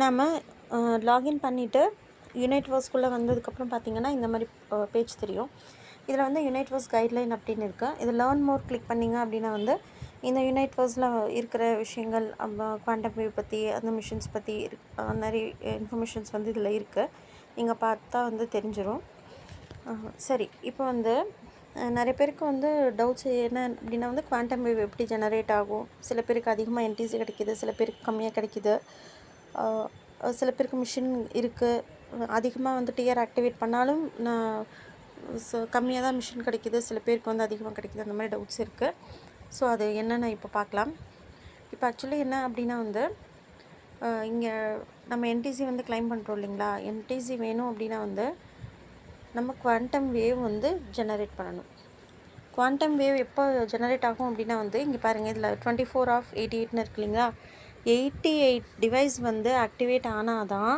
நாம் லாகின் பண்ணிவிட்டு யூனைட்வர்ஸ்குள்ளே வந்ததுக்கப்புறம் பார்த்திங்கன்னா இந்த மாதிரி பேஜ் தெரியும். இதில் வந்து யுனைட்வர்ஸ் கைட்லைன் அப்படின்னு இருக்குது. இது லேர்ன் மோர் கிளிக் பண்ணிங்க அப்படின்னா வந்து இந்த யுனைட்வர்ஸில் இருக்கிற விஷயங்கள் குவாண்டம் வேவ் பற்றி அந்த மிஷின்ஸ் பற்றி நிறைய இன்ஃபர்மேஷன்ஸ் வந்து இதில் இருக்குது. நீங்கள் பார்த்தா வந்து தெரிஞ்சிடும். சரி, இப்போ வந்து நிறைய பேருக்கு வந்து டவுட்ஸ் என்ன அப்படின்னா வந்து குவாண்டம் வேவ் எப்படி ஜெனரேட் ஆகும். சில பேருக்கு அதிகமாக என்டிசி கிடைக்கிது, சில பேருக்கு கம்மியாக கிடைக்கிது. சில பேருக்கு மிஷின் இருக்குது, அதிகமாக வந்து டிஆர் ஆக்டிவேட் பண்ணாலும் கம்மியாக தான் மிஷின் கிடைக்கிது, சில பேருக்கு வந்து அதிகமாக கிடைக்கிது. அந்த மாதிரி டவுட்ஸ் இருக்குது. ஸோ அது என்னென்னு இப்போ பார்க்கலாம். இப்போ ஆக்சுவலி என்ன அப்படின்னா வந்து இங்கே நம்ம என்டிசி வந்து கிளைம் பண்ணுறோம் இல்லைங்களா. என்டிசி வேணும் அப்படின்னா வந்து நம்ம குவாண்டம் வேவ் வந்து ஜெனரேட் பண்ணணும். குவாண்டம் வேவ் எப்போ ஜெனரேட் ஆகும் அப்படின்னா வந்து இங்கே பாருங்கள், இதில் 24/88 இருக்கு இல்லைங்களா. 88 டிவைஸ் வந்து ஆக்டிவேட் ஆனால் தான்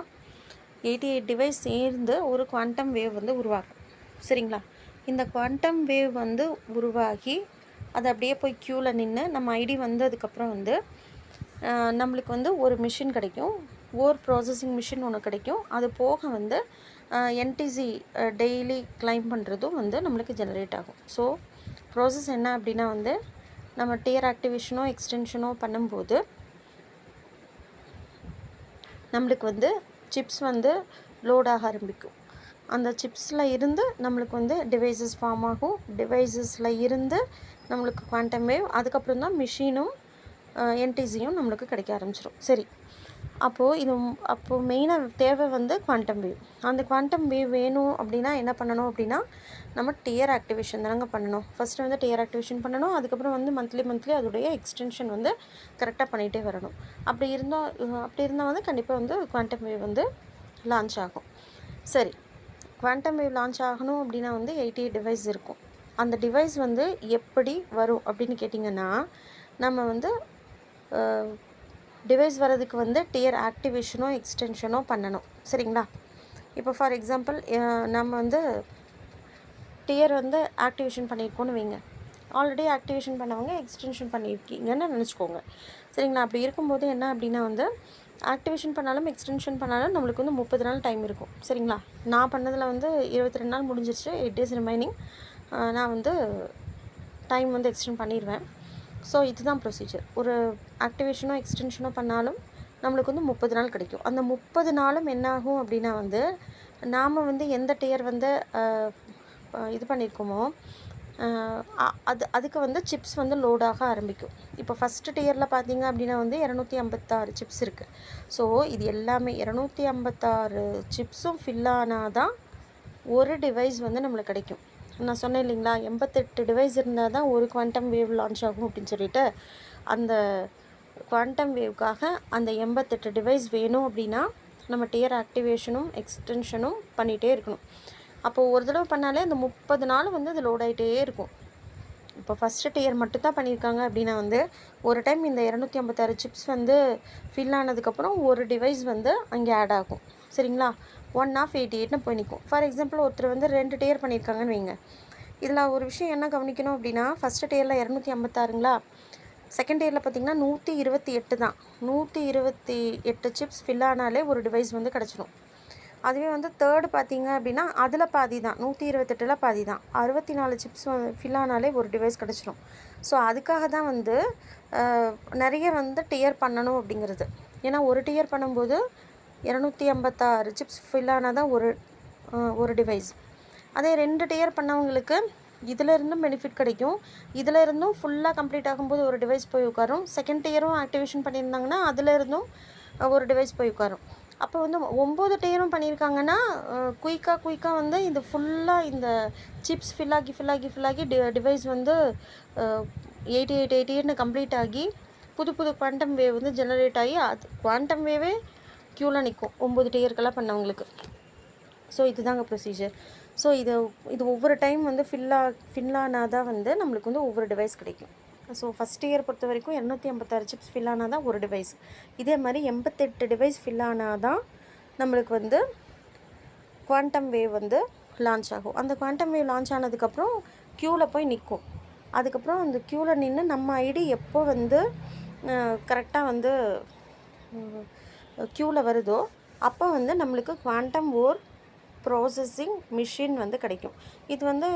88 டிவைஸ் சேர்ந்து ஒரு குவாண்டம் வேவ் வந்து உருவாகும். சரிங்களா. இந்த குவாண்டம் வேவ் வந்து உருவாகி அது அப்படியே போய் க்யூவில் நின்று நம்ம ஐடி வந்ததுக்கப்புறம் வந்து நம்மளுக்கு வந்து ஒரு மிஷின் கிடைக்கும், ப்ராசஸிங் மிஷின் ஒன்று கிடைக்கும். அது போக வந்து என்டிசி டெய்லி கிளைம் பண்ணுறதும் வந்து நம்மளுக்கு ஜெனரேட் ஆகும். ஸோ ப்ராசஸ் என்ன அப்படின்னா வந்து நம்ம டிஆர் ஆக்டிவேஷனோ எக்ஸ்டென்ஷனோ பண்ணும்போது நம்மளுக்கு வந்து சிப்ஸ் வந்து லோடாக ஆரம்பிக்கும். அந்த சிப்ஸில் இருந்து நம்மளுக்கு வந்து டிவைசஸ் ஃபார்ம் ஆகும். டிவைசஸில் இருந்து நம்மளுக்கு குவாண்டம் வேவ், அதுக்கப்புறம் தான் மிஷினும் என்டிசியும் நம்மளுக்கு கிடைக்க ஆரம்பிச்சிடும். சரி, அப்போது மெயினாக தேவை வந்து குவாண்டம் வேவ். அந்த குவாண்டம் வேவ் வேணும் அப்படின்னா என்ன பண்ணணும் அப்படின்னா நம்ம டிஆர் ஆக்டிவேஷன் தானங்க பண்ணணும். ஃபஸ்ட்டு வந்து டிஆர் ஆக்டிவேஷன் பண்ணணும். அதுக்கப்புறம் வந்து மந்த்லி அதோடைய எக்ஸ்டென்ஷன் வந்து கரெக்டாக பண்ணிகிட்டே வரணும். அப்படி இருந்தால் வந்து கண்டிப்பாக வந்து குவாண்டம் வேவ் வந்து லான்ச் ஆகும். சரி, குவாண்டம் வேவ் லான்ச் ஆகணும் அப்படின்னா வந்து 88 டிவைஸ் இருக்கும். அந்த டிவைஸ் வந்து எப்படி வரும் அப்படின்னு கேட்டிங்கன்னா நம்ம வந்து டிவைஸ் வரதுக்கு வந்து டிஆர் ஆக்டிவேஷனோ எக்ஸ்டென்ஷனோ பண்ணணும். சரிங்களா. இப்போ ஃபார் எக்ஸாம்பிள் நம்ம வந்து டிஆர் வந்து ஆக்டிவேஷன் பண்ணியிருக்கோன்னு வைங்க. ஆல்ரெடி ஆக்டிவேஷன் பண்ணவங்க எக்ஸ்டென்ஷன் பண்ணியிருக்கீங்கன்னு நினச்சிக்கோங்க. சரிங்களா. அப்படி இருக்கும்போது என்ன அப்படின்னா வந்து ஆக்டிவேஷன் பண்ணாலும் எக்ஸ்டென்ஷன் பண்ணாலும் நம்மளுக்கு வந்து 30 நாள் டைம் இருக்கும். சரிங்களா. நான் பண்ணதில் வந்து 22 நாள் முடிஞ்சிருச்சு. 8 days ரிமைனிங். நான் வந்து டைம் வந்து எக்ஸ்டெண்ட் பண்ணிடுவேன். ஸோ இதுதான் ப்ரொசீஜர். ஒரு ஆக்டிவேஷனோ எக்ஸ்டென்ஷனோ பண்ணாலும் நம்மளுக்கு வந்து 30 நாள் கிடைக்கும். அந்த 30 நாளும் என்னாகும் அப்படின்னா வந்து நாம் வந்து எந்த டியர் வந்து இது பண்ணியிருக்கோமோ அதுக்கு வந்து சிப்ஸ் வந்து லோடாக ஆரம்பிக்கும். இப்போ ஃபஸ்ட்டு டியரில் பார்த்தீங்க அப்படின்னா வந்து 256 சிப்ஸ் இருக்குது. ஸோ இது எல்லாமே 256 சிப்ஸும் ஃபில் ஆனால் தான் ஒரு டிவைஸ் வந்து நம்மளுக்கு கிடைக்கும். நான் சொன்னேன் இல்லைங்களா, 88 டிவைஸ் இருந்தால் தான் ஒரு குவாண்டம் வேவ் லான்ச் ஆகும் அப்படின்னு சொல்லிட்டு. அந்த குவாண்டம் வேவ்க்காக அந்த 88 டிவைஸ் வேணும் அப்படின்னா நம்ம டியர் ஆக்டிவேஷனும் எக்ஸ்டென்ஷனும் பண்ணிகிட்டே இருக்கணும். அப்போது ஒரு தடவை பண்ணாலே அந்த 30 நாள் வந்து அது லோட் ஆகிட்டே இருக்கும். இப்போ ஃபஸ்ட்டு டியர் மட்டும் தான் பண்ணியிருக்காங்க அப்படின்னா வந்து ஒரு டைம் இந்த 256 சிப்ஸ் வந்து ஃபில் ஆனதுக்கப்புறம் ஒரு டிவைஸ் வந்து அங்கே ஆட் ஆகும். சரிங்களா. 1/88 போய் நிற்கும். ஃபார் எக்ஸாம்பிள் ஒருத்தர் வந்து 2 டியர் பண்ணியிருக்காங்கன்னு வைங்க. இதில் ஒரு விஷயம் என்ன கவனிக்கணும் அப்படின்னா ஃபஸ்ட்டு டியரில் 256ங்களா, செகண்ட் டியரில் பார்த்திங்கன்னா 128 தான். 128 சிப்ஸ் ஃபில் ஆனாலே ஒரு டிவைஸ் வந்து கிடச்சிடும். அதுவே வந்து தேர்டு பார்த்திங்க அப்படின்னா அதில் பாதி தான், 128ல் பாதி தான், 64 சிப்ஸ் ஃபில் ஆனாலே ஒரு டிவைஸ் கிடச்சிடும். ஸோ அதுக்காக தான் வந்து நிறைய வந்து டியர் பண்ணணும் அப்படிங்கிறது. ஏன்னா ஒரு டியர் பண்ணும்போது 256 சிப்ஸ் ஃபில் ஆனால் தான் ஒரு டிவைஸ். அதே 2 டியர் பண்ணவங்களுக்கு இதிலிருந்தும் பெனிஃபிட் கிடைக்கும். இதில் இருந்தும் ஃபுல்லாக கம்ப்ளீட் ஆகும்போது ஒரு டிவைஸ் போய் உட்காரும். செகண்ட் டியரும் ஆக்டிவேஷன் பண்ணியிருந்தாங்கன்னா அதிலிருந்தும் ஒரு டிவைஸ் போய் உட்காரும். அப்போ வந்து 9 டியரும் பண்ணியிருக்காங்கன்னா குயிக்காக வந்து இது ஃபுல்லாக இந்த சிப்ஸ் ஃபில்லாகி டிவைஸ் வந்து 88 கம்ப்ளீட் ஆகி புது குவாண்டம் வேவ் வந்து ஜெனரேட் ஆகி அது குவாண்டம் வேவே க்யூவில் நிற்கும் 9 டியர்களாக பண்ணவங்களுக்கு. ஸோ இதுதாங்க ப்ரொசீஜர். ஸோ இது ஒவ்வொரு டைம் வந்து ஃபில்லானால் தான் வந்து நம்மளுக்கு வந்து ஒவ்வொரு டிவைஸ் கிடைக்கும். ஸோ ஃபஸ்ட் இயர் பொறுத்த வரைக்கும் 256 சிப்ஸ் ஃபில் ஆனால் தான் ஒரு டிவைஸ். இதே மாதிரி 88 டிவைஸ் ஃபில் ஆனால் தான் நம்மளுக்கு வந்து குவாண்டம் வேவ் வந்து லான்ச் ஆகும். அந்த குவாண்டம் வேவ் லான்ச் ஆனதுக்கப்புறம் க்யூவில் போய் நிற்கும். அதுக்கப்புறம் அந்த க்யூவில் நின்று நம்ம ஐடி எப்போ வந்து கரெக்டாக வந்து க்யூவில் வருதோ அப்போ வந்து நம்மளுக்கு குவாண்டம் ஓர் ப்ராசஸிங் மிஷின் வந்து கிடைக்கும். இது வந்து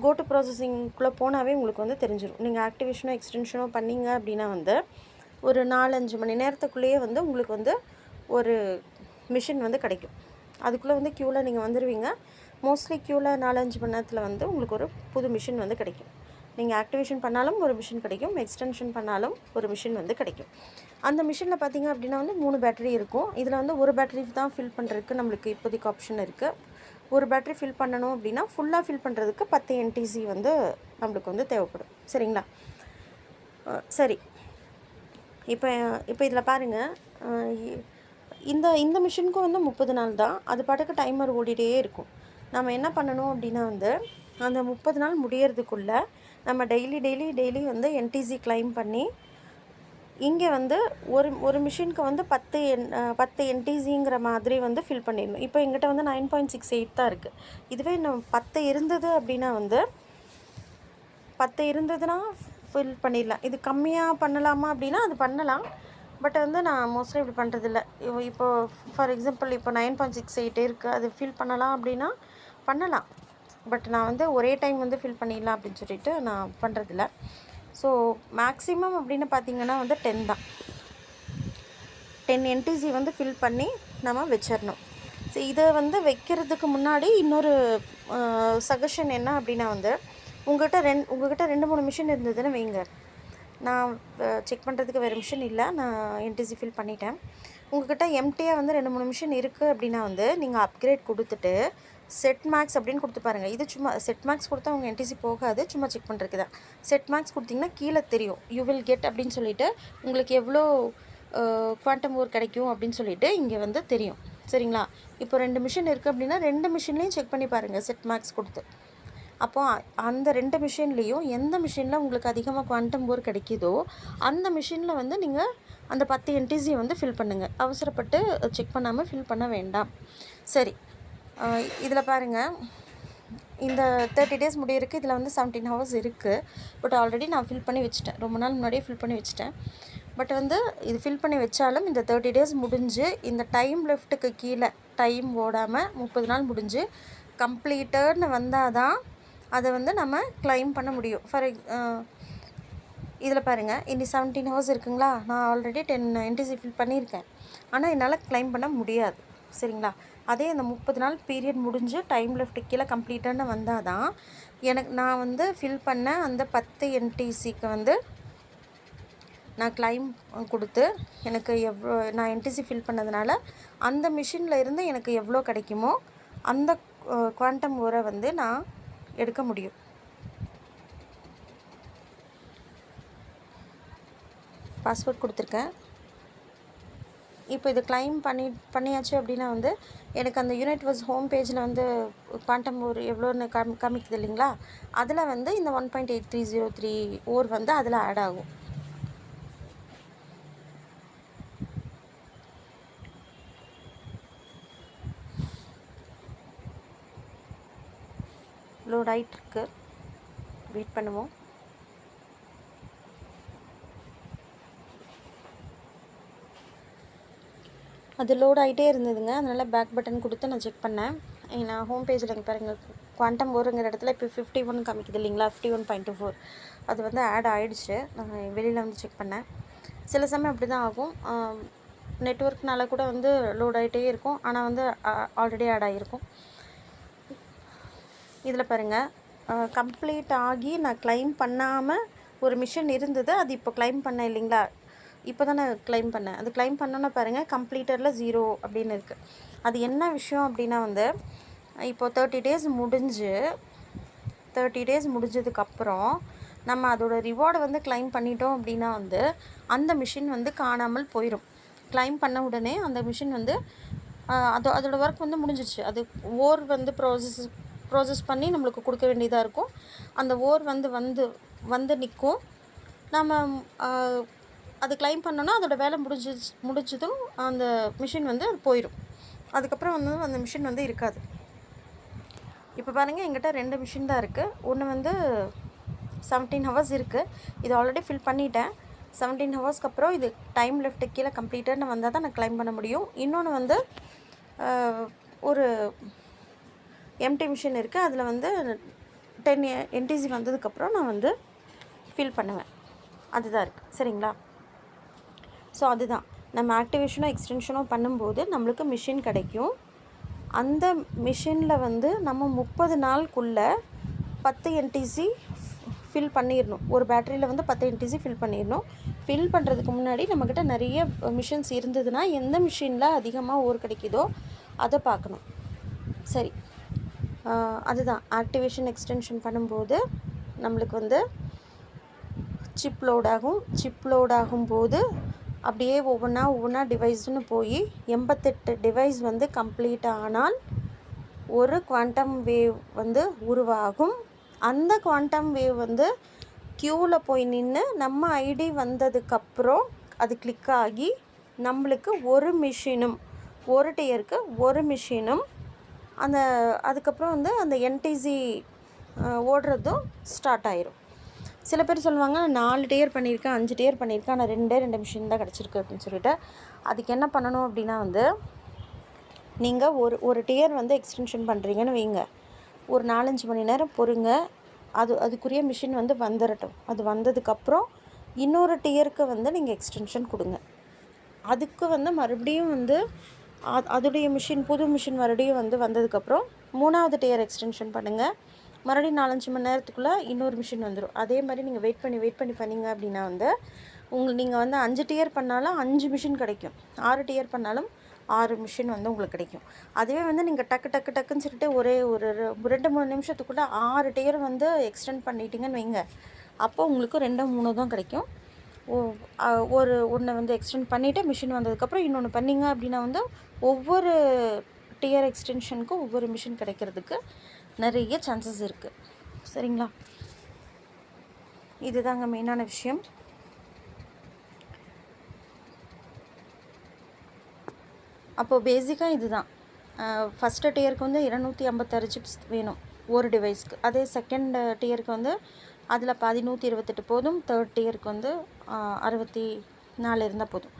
கோட்டு ப்ராசஸிங்குள்ளே போனாவே உங்களுக்கு வந்து தெரிஞ்சிடும். நீங்கள் ஆக்டிவேஷனோ எக்ஸ்டென்ஷனோ பண்ணிங்க அப்படின்னா வந்து ஒரு 4-5 மணி நேரத்துக்குள்ளேயே வந்து உங்களுக்கு வந்து ஒரு மிஷின் வந்து கிடைக்கும். அதுக்குள்ளே வந்து க்யூவில் நீங்கள் வந்துடுவீங்க. மோஸ்ட்லி க்யூவில் 4-5 மணி நேரத்தில் வந்து உங்களுக்கு ஒரு புது மிஷின் வந்து கிடைக்கும். நீங்கள் ஆக்டிவேஷன் பண்ணாலும் ஒரு மிஷின் கிடைக்கும், எக்ஸ்டென்ஷன் பண்ணாலும் ஒரு மிஷின் வந்து கிடைக்கும். அந்த மிஷினில் பார்த்திங்க அப்படின்னா வந்து 3 பேட்டரி இருக்கும். இதில் வந்து ஒரு பேட்டரி தான் ஃபில் பண்ணுறதுக்கு நம்மளுக்கு இப்போதைக்கு ஆப்ஷன் இருக்குது. ஒரு பேட்டரி ஃபில் பண்ணணும் அப்படின்னா ஃபுல்லாக ஃபில் பண்ணுறதுக்கு 10 NTC வந்து நம்மளுக்கு வந்து தேவைப்படும். சரிங்களா? சரி, இப்போ இதில் பாருங்கள், இந்த மிஷினுக்கும் வந்து 30 நாள் தான். அது பாட்டுக்கு டைமர் ஓடிட்டே இருக்கும். நம்ம என்ன பண்ணணும் அப்படின்னா வந்து அந்த 30 நாள் முடியறதுக்குள்ளே நம்ம டெய்லி வந்து NTC கிளைம் பண்ணி இங்கே வந்து ஒரு மிஷினுக்கு வந்து 10 NTCங்கிற மாதிரி வந்து ஃபில் பண்ணிடணும். இப்போ எங்கிட்ட வந்து 9.68 தான் இருக்குது. இதுவே நம்ம 10 இருந்தது அப்படின்னா வந்து 10 இருந்ததுன்னா ஃபில் பண்ணிடலாம். இது கம்மியாக பண்ணலாமா அப்படின்னா அது பண்ணலாம். பட் வந்து நான் மோஸ்ட்லி இப்படி பண்ணுறதில்ல. இப்போ ஃபார் எக்ஸாம்பிள் இப்போ 9.68 இருக்குது, அது ஃபில் பண்ணலாம் அப்படின்னா பண்ணலாம். பட் நான் வந்து ஒரே டைம் வந்து ஃபில் பண்ணிடலாம் அப்படின்னு சொல்லிட்டு நான் பண்ணுறதில்ல. ஸோ மேக்ஸிமம் அப்படின்னு பார்த்திங்கன்னா வந்து 10 தான். 10 NTC வந்து ஃபில் பண்ணி நம்ம வச்சிடணும். ஸோ இதை வந்து வைக்கிறதுக்கு முன்னாடி இன்னொரு சஜஷன் என்ன அப்படின்னா வந்து உங்கள்கிட்ட 2-3 மிஷின் இருந்ததுன்னு வைங்க. நான் செக் பண்ணுறதுக்கு வேறு மிஷின் இல்லை, நான் NTC ஃபில் பண்ணிட்டேன். உங்கள்கிட்ட எம்டியாக வந்து 2-3 மிஷின் இருக்குது அப்படின்னா வந்து நீங்கள் அப்கிரேட் கொடுத்துட்டு செட் மேக்ஸ் அப்படின்னு கொடுத்து பாருங்கள். இது சும்மா செட் மேக்ஸ் கொடுத்தா உங்கள் NTC போகாது, சும்மா செக் பண்ணுறதுக்கு தான். செட் மேக்ஸ் கொடுத்திங்கன்னா கீழே தெரியும் யூ வில் கெட் அப்படின்னு சொல்லிவிட்டு உங்களுக்கு எவ்வளோ குவாண்டம் ஓர் கிடைக்கும் அப்படின்னு சொல்லிட்டு இங்கே வந்து தெரியும். சரிங்களா? இப்போ 2 மிஷின் இருக்குது அப்படின்னா 2 மிஷின்லேயும் செக் பண்ணி பாருங்கள் செட் மேக்ஸ் கொடுத்து. அப்போது அந்த 2 மிஷின்லேயும் எந்த மிஷினில் உங்களுக்கு அதிகமாக குவாண்டம் ஓர் கிடைக்கிதோ அந்த மிஷினில் வந்து நீங்கள் அந்த 10 NTC வந்து ஃபில் பண்ணுங்கள். அவசரப்பட்டு செக் பண்ணாமல் ஃபில் பண்ண வேண்டாம். சரி, இதில் பாருங்கள், இந்த 30 days முடியிருக்கு. இதில் வந்து 17 hours இருக்குது. பட் ஆல்ரெடி நான் ஃபில் பண்ணி வச்சுட்டேன். ரொம்ப நாள் முன்னாடியே ஃபில் பண்ணி வச்சுட்டேன். பட் வந்து இது ஃபில் பண்ணி வச்சாலும் இந்த 30 days முடிஞ்சு இந்த டைம் லெஃப்ட்டுக்கு கீழே டைம் ஓடாமல் 30 நாள் முடிஞ்சு கம்ப்ளீட்டட்னு வந்தால் தான் அதை வந்து நம்ம கிளைம் பண்ண முடியும். இதில் பாருங்கள், இனி 17 hours இருக்குங்களா? நான் ஆல்ரெடி 10 NTC ஃபில் பண்ணியிருக்கேன். ஆனால் என்னால் கிளைம் பண்ண முடியாது. சரிங்களா? அதே அந்த 30 நாள் பீரியட் முடிஞ்சு டைம் லெஃப்ட் கீழே கம்ப்ளீட்டான வந்தால் தான் நான் வந்து ஃபில் பண்ண அந்த 10 NTCக்கு வந்து நான் கிளைம் கொடுத்து எனக்கு எவ்வளோ நான் NTC ஃபில் பண்ணதுனால அந்த மிஷினில் இருந்து எனக்கு எவ்வளோ கிடைக்குமோ அந்த குவாண்டம் ஓரை வந்து நான் எடுக்க முடியும். பாஸ்வேர்ட் கொடுத்துருக்கேன். இப்போ இது கிளைம் பண்ணியாச்சு அப்படின்னா வந்து எனக்கு அந்த யூனிவர்ஸ் ஹோம் பேஜில் வந்து குவாண்டம் ஓர் எவ்வளோன்னு காமிக்குது இல்லைங்களா? அதில் வந்து இந்த 1.8303 ஓர் வந்து அதில் ஆட் ஆகும். லோட் ஆகிட்டுருக்கு, வெயிட் பண்ணுவோம். அது லோட் ஆகிட்டே இருந்ததுங்க. அதனால் பேக் பட்டன் கொடுத்து நான் செக் பண்ணேன். நான் ஹோம் பேஜில் இங்கே பாருங்கள், குவாண்டம் ஓருங்கிற இடத்துல இப்போ 51 காமிக்குது இல்லைங்களா? 51.24 அது வந்து ஆட் ஆகிடுச்சு. நான் வெளியில் வந்து செக் பண்ணேன். சில சமயம் அப்படி தான் ஆகும். நெட்வொர்க்னால கூட வந்து லோட் ஆகிட்டே இருக்கும். ஆனால் வந்து ஆல்ரெடி ஆட் ஆகிருக்கும். இதில் பாருங்கள், கம்ப்ளீட் ஆகி நான் கிளைம் பண்ணாமல் ஒரு மிஷின் இருந்தது. அது இப்போ கிளைம் பண்ணேன் இல்லைங்களா? இப்போ தான் நான் கிளைம் பண்ணேன். அது கிளைம் பண்ணோன்னா பாருங்கள், கம்ப்ளீட்டரில் 0 அப்படின்னு இருக்குது. அது என்ன விஷயம் அப்படின்னா வந்து இப்போது 30 days முடிஞ்சதுக்கப்புறம் நம்ம அதோடய ரிவார்டை வந்து கிளைம் பண்ணிட்டோம் அப்படின்னா வந்து அந்த மிஷின் வந்து காணாமல் போயிடும். கிளைம் பண்ண உடனே அந்த மிஷின் வந்து அதோட ஒர்க் வந்து முடிஞ்சிச்சு. அது ஓர் வந்து ப்ராசஸ் பண்ணி நம்மளுக்கு கொடுக்க வேண்டியதாக இருக்கும். அந்த ஓர் வந்து நிற்கும். நம்ம அது கிளைம் பண்ணோன்னா அதோடய வேலை முடிஞ்சதும் அந்த மிஷின் வந்து அது போயிடும். அதுக்கப்புறம் வந்து அந்த மிஷின் வந்து இருக்காது. இப்போ பாருங்கள், எங்கிட்ட 2 மிஷின் தான் இருக்குது. ஒன்று வந்து 17 hours இருக்குது. இது ஆல்ரெடி ஃபில் பண்ணிட்டேன். 17 ஹவர்ஸ்க்கு அப்புறம் இது டைம் லெஃப்ட்டு கீழே கம்ப்ளீட்டட்னு வந்தால் தான் நான் கிளைம் பண்ண முடியும். இன்னொன்று வந்து ஒரு எம்டி மிஷின் இருக்குது, அதில் வந்து 10 என்டிசி வந்ததுக்கப்புறம் நான் வந்து ஃபில் பண்ணுவேன். அதுதான் இருக்குது. சரிங்களா? ஸோ அதுதான் நம்ம ஆக்டிவேஷனோ எக்ஸ்டென்ஷனோ பண்ணும்போது நம்மளுக்கு மிஷின் கிடைக்கும். அந்த மிஷினில் வந்து நம்ம 30 நாளுக்குள்ளே 10 என்டிசி ஃபில் பண்ணிடணும். ஒரு பேட்டரியில் வந்து 10 என்டிசி ஃபில் பண்ணிடணும். ஃபில் பண்ணுறதுக்கு முன்னாடி நம்மக்கிட்ட நிறைய மிஷின்ஸ் இருந்ததுன்னா எந்த மிஷினில் அதிகமாக ஓர் கிடைக்குதோ அதை பார்க்கணும். சரி, அதுதான் ஆக்டிவேஷன் எக்ஸ்டென்ஷன் பண்ணும்போது நம்மளுக்கு வந்து சிப் லோட் ஆகும்போது அப்படியே ஒவ்வொன்றா டிவைஸ்னு போய் 88 டிவைஸ் வந்து கம்ப்ளீட் ஆனால் ஒரு குவாண்டம் வேவ் வந்து உருவாகும். அந்த குவாண்டம் வேவ் வந்து க்யூவில் போய் நின்று நம்ம ஐடி வந்ததுக்கப்புறம் அது கிளிக் ஆகி நம்மளுக்கு ஒரு மிஷினும், ஒரு டியருக்கு ஒரு மிஷினும் அதுக்கப்புறம் வந்து அந்த என்டிசி ஓடுறதும் ஸ்டார்ட் ஆயிரும். சில பேர் சொல்லுவாங்க, 4 டியர் பண்ணியிருக்கேன், 5 டியர் பண்ணியிருக்கேன், ஆனால் 2 மிஷின் தான் கிடச்சிருக்கு அப்படின்னு சொல்லிட்டு. அதுக்கு என்ன பண்ணணும் அப்படின்னா வந்து நீங்கள் ஒரு டியர் வந்து எக்ஸ்டென்ஷன் பண்ணுறீங்கன்னு வைங்க, ஒரு 4-5 மணி நேரம் பொறுங்க, அதுக்குரிய மிஷின் வந்து வந்துடட்டும். அது வந்ததுக்கப்புறம் இன்னொரு டியருக்கு வந்து நீங்கள் எக்ஸ்டென்ஷன் கொடுங்க. அதுக்கு வந்து மறுபடியும் வந்து அதோடைய மிஷின், புது மிஷின் மறுபடியும் வந்து வந்ததுக்கப்புறம் 3வது டியர் எக்ஸ்டென்ஷன் பண்ணுங்கள். மறுபடியும் 4-5 மணி நேரத்துக்குள்ளே இன்னொரு மிஷின் வந்துடும். அதே மாதிரி நீங்கள் வெயிட் பண்ணி பண்ணிங்க அப்படின்னா வந்து நீங்கள் வந்து 5 டியர் பண்ணாலும் 5 மிஷின் கிடைக்கும், 6 டியர் பண்ணாலும் 6 மிஷின் வந்து உங்களுக்கு கிடைக்கும். அதுவே வந்து நீங்கள் டக்குன்னு சொல்லிட்டு ஒரு 2-3 நிமிஷத்துக்குள்ளே 6 டியர் வந்து எக்ஸ்டெண்ட் பண்ணிட்டீங்கன்னு வைங்க, அப்போ உங்களுக்கு 2-3 தான் கிடைக்கும். ஒன்று வந்து எக்ஸ்டெண்ட் பண்ணிவிட்டு மிஷின் வந்ததுக்கப்புறம் இன்னொன்று பண்ணிங்க அப்படின்னா வந்து ஒவ்வொரு டியர் எக்ஸ்டென்ஷனுக்கும் ஒவ்வொரு மிஷின் கிடைக்கிறதுக்கு நிறைய சான்சஸ் இருக்குது. சரிங்களா? இதுதாங்க மெயினான விஷயம். அப்போது பேசிக்காக இதுதான். ஃபஸ்ட்டு டியருக்கு வந்து 256 சிப்ஸ் வேணும் ஒரு டிவைஸ்க்கு. அதே செகண்ட் டியருக்கு வந்து அதில் பாதி 128 போதும். தேர்ட் டியருக்கு வந்து 64 இருந்தால் போதும்.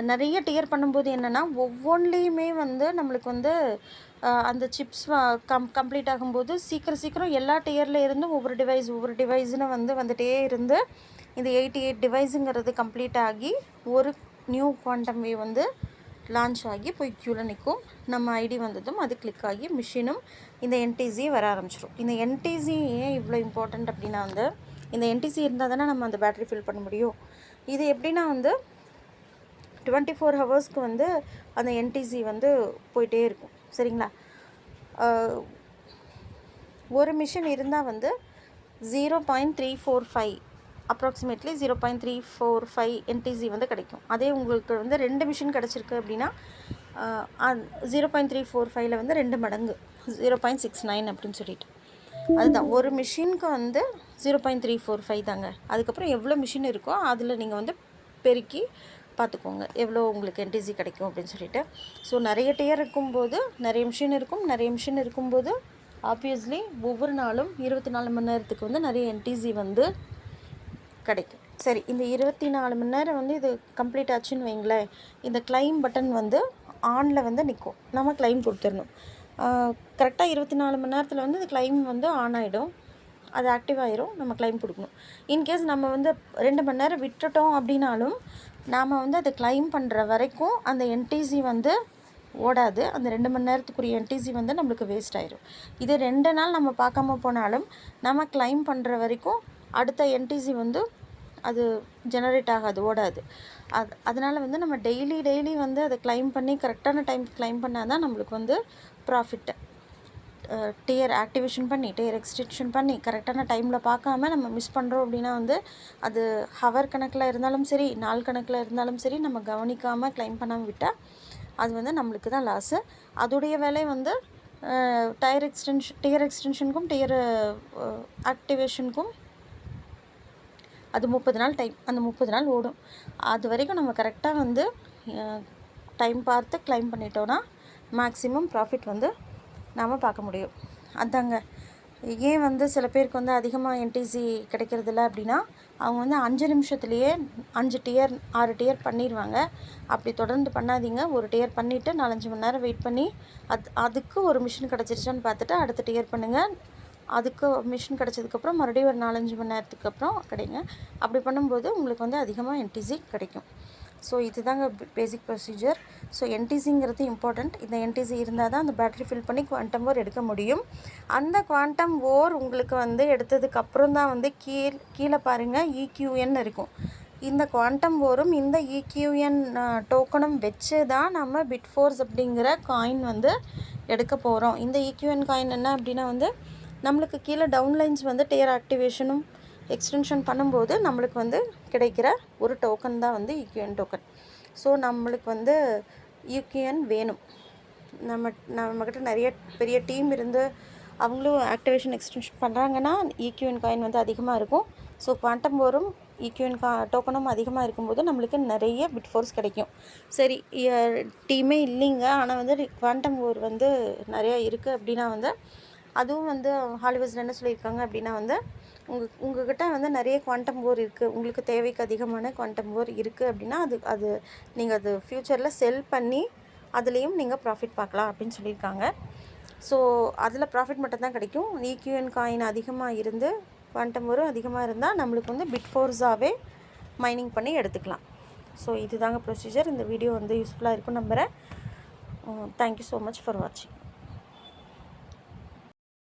நிறைய டியர் பண்ணும்போது என்னென்னா ஒவ்வொன்றிலையுமே வந்து நம்மளுக்கு வந்து அந்த சிப்ஸ் கம்ப்ளீட் ஆகும்போது சீக்கிரம் எல்லா டியரில் இருந்தும் ஒவ்வொரு டிவைஸ்னு வந்துகிட்டே இருந்து இந்த 88 டிவைஸுங்கிறது கம்ப்ளீட் ஆகி ஒரு நியூ குவாண்டம் வேவ் வந்து லான்ச் ஆகி போய் க்யூவில் நிற்கும். நம்ம ஐடி வந்ததும் அது கிளிக் ஆகி மிஷினும் இந்த என்டிசி வர ஆரம்பிச்சிடும். இந்த என்டிசி ஏன் இவ்வளோ இம்பார்ட்டண்ட் அப்படின்னா வந்து இந்த என்டிசி இருந்தால் தானே நம்ம அந்த பேட்டரி ஃபில் பண்ண முடியும். இது எப்படின்னா வந்து 24 ஹவர்ஸ்க்கு வந்து அந்த என்டிசி வந்து போயிட்டே இருக்கும். சரிங்களா? ஒரு மிஷின் இருந்தால் வந்து 0.345 அப்ராக்சிமேட்லி 0.345 என்டிசி வந்து கிடைக்கும். அதே உங்களுக்கு வந்து 2 மிஷின் கிடச்சிருக்கு அப்படின்னா 0.345 வந்து 2 மடங்கு 0.69 அப்படின்னு சொல்லிட்டு அதுதான் ஒரு மிஷினுக்கு வந்து 0.345 தாங்க. அதுக்கப்புறம் எவ்வளோ மிஷின் இருக்கோ அதில் நீங்கள் வந்து பெருக்கி பார்த்துக்கோங்க எவ்வளோ உங்களுக்கு என்டிசி கிடைக்கும் அப்படின்னு சொல்லிட்டு. ஸோ நிறைய டியர் இருக்கும்போது நிறைய மிஷின் இருக்கும்போது ஆப்வியஸ்லி ஒவ்வொரு நாளும் 24 மணி நேரத்துக்கு வந்து நிறைய என்டிசி வந்து கிடைக்கும். சரி, இந்த 24 மணி நேரம் வந்து இது கம்ப்ளீட் ஆச்சுன்னு வைங்களேன், இந்த கிளைம் பட்டன் வந்து ஆனில் வந்து நிற்கும். நம்ம கிளைம் கொடுத்துடணும். கரெக்டாக 24 மணி நேரத்தில் வந்து இந்த கிளைம் வந்து ஆன் ஆகிடும், அது ஆக்டிவ் ஆகிரும். நம்ம கிளைம் கொடுக்கணும். இன்கேஸ் நம்ம வந்து 2 மணி நேரம் விட்டுட்டோம் அப்படின்னாலும் நாம் வந்து அதை கிளைம் பண்ணுற வரைக்கும் அந்த என்டிசி வந்து ஓடாது. அந்த 2 மணி நேரத்துக்குரிய என்டிசி வந்து நம்மளுக்கு வேஸ்ட் ஆயிரும். இது 2 நாள் நம்ம பார்க்காம போனாலும் நம்ம கிளைம் பண்ணுற வரைக்கும் அடுத்த என்டிசி வந்து அது ஜெனரேட் ஆகாது, ஓடாது. அதனால் வந்து நம்ம டெய்லி வந்து அதை கிளைம் பண்ணி கரெக்டான டைமுக்கு கிளைம் பண்ணால் தான் நம்மளுக்கு வந்து ப்ராஃபிட்டு. டியர் ஆக்டிவேஷன் பண்ணி டியர் எக்ஸ்டென்ஷன் பண்ணி கரெக்டான டைமில் பார்க்காம நம்ம மிஸ் பண்ணுறோம் அப்படின்னா வந்து அது ஹவர் கணக்கில் இருந்தாலும் சரி, நாள் கணக்கில் இருந்தாலும் சரி, நம்ம கவனிக்காமல் கிளைம் பண்ணாமல் விட்டால் அது வந்து நம்மளுக்கு தான் லாஸு. அதோடைய வேலை வந்து டியர் எக்ஸ்டென்ஷனுக்கும் டியர் ஆக்டிவேஷனுக்கும் அது 30 நாள் டைம். அந்த 30 நாள் ஓடும். அது வரைக்கும் நம்ம கரெக்டாக வந்து டைம் பார்த்து கிளைம் பண்ணிட்டோன்னா மேக்ஸிமம் ப்ராஃபிட் வந்து நாம் பார்க்க முடியும். அதாங்க ஏன் வந்து சில பேருக்கு வந்து அதிகமாக என்டிசி கிடைக்கிறதில்ல அப்படின்னா அவங்க வந்து 5 நிமிஷத்துலேயே 5 டியர் 6 டியர் பண்ணிடுவாங்க. அப்படி தொடர்ந்து பண்ணாதீங்க. ஒரு டியர் பண்ணிவிட்டு 4-5 மணி நேரம் வெயிட் பண்ணி அதுக்கு ஒரு மிஷின் கிடச்சிருச்சான்னு பார்த்துட்டு அடுத்த டியர் பண்ணுங்கள். அதுக்கு மிஷின் கிடச்சதுக்கப்புறம் மறுபடியும் ஒரு 4-5 மணி நேரத்துக்கு அப்புறம் கிடைங்க. அப்படி பண்ணும்போது உங்களுக்கு வந்து அதிகமாக என்டிசி கிடைக்கும். ஸோ இதுதாங்க பேசிக் ப்ரொசீஜர். ஸோ என்டிசிங்கிறது இம்பார்ட்டண்ட். இந்த என்டிசி இருந்தால் தான் அந்த பேட்டரி ஃபில் பண்ணி குவாண்டம் ஓர் எடுக்க முடியும். அந்த குவாண்டம் ஓர் உங்களுக்கு வந்து எடுத்ததுக்கப்புறம் தான் வந்து கீழே பாருங்கள் EQN இருக்கும். இந்த குவாண்டம் ஓரும் இந்த EQN டோக்கனும் வச்சு தான் நம்ம பிட்ஃபோர்ஸ் அப்படிங்கிற காயின் வந்து எடுக்க போகிறோம். இந்த EQN காயின் என்ன அப்படின்னா வந்து நம்மளுக்கு கீழே டவுன்லைன்ஸ் வந்து டியர் ஆக்டிவேஷனும் எக்ஸ்டென்ஷன் பண்ணும்போது நம்மளுக்கு வந்து கிடைக்கிற ஒரு டோக்கன் தான் வந்து EQN டோக்கன். ஸோ நம்மளுக்கு வந்து EQN வேணும். நம்மக்கிட்ட நிறைய பெரிய டீம் இருந்து அவங்களும் ஆக்டிவேஷன் எக்ஸ்டென்ஷன் பண்ணுறாங்கன்னா EQN காயின் வந்து அதிகமாக இருக்கும். ஸோ குவாண்டம் ஓரும் EQN டோக்கனும் அதிகமாக இருக்கும்போது நம்மளுக்கு நிறைய பிட்ஃபோர்ஸ் கிடைக்கும். சரி, டீமே இல்லைங்க, ஆனால் வந்து குவாண்டம் ஓர் வந்து நிறையா இருக்குது அப்படின்னா வந்து அதுவும் வந்து ஹாலிவுட்ஸில் என்ன சொல்லியிருக்காங்க அப்படின்னா வந்து உங்கள்கிட்ட வந்து நிறைய குவாண்டம் ஓர் இருக்குது, உங்களுக்கு தேவைக்கு அதிகமான குவாண்டம் ஓர் இருக்குது அப்படின்னா அது நீங்கள் அது ஃப்யூச்சரில் செல் பண்ணி அதுலேயும் நீங்கள் ப்ராஃபிட் பார்க்கலாம் அப்படின்னு சொல்லியிருக்காங்க. ஸோ அதில் ப்ராஃபிட் மட்டும்தான் கிடைக்கும். EQN காயின் அதிகமாக இருந்து குவாண்டம் ஓரும் அதிகமாக இருந்தால் நம்மளுக்கு வந்து பிட்ஃபோர்ஸாகவே மைனிங் பண்ணி எடுத்துக்கலாம். ஸோ இதுதாங்க ப்ரொசீஜர். இந்த வீடியோ வந்து யூஸ்ஃபுல்லாக இருக்கும் நம்புகிறேன். தேங்க்யூ ஸோ மச் ஃபார் வாட்சிங்.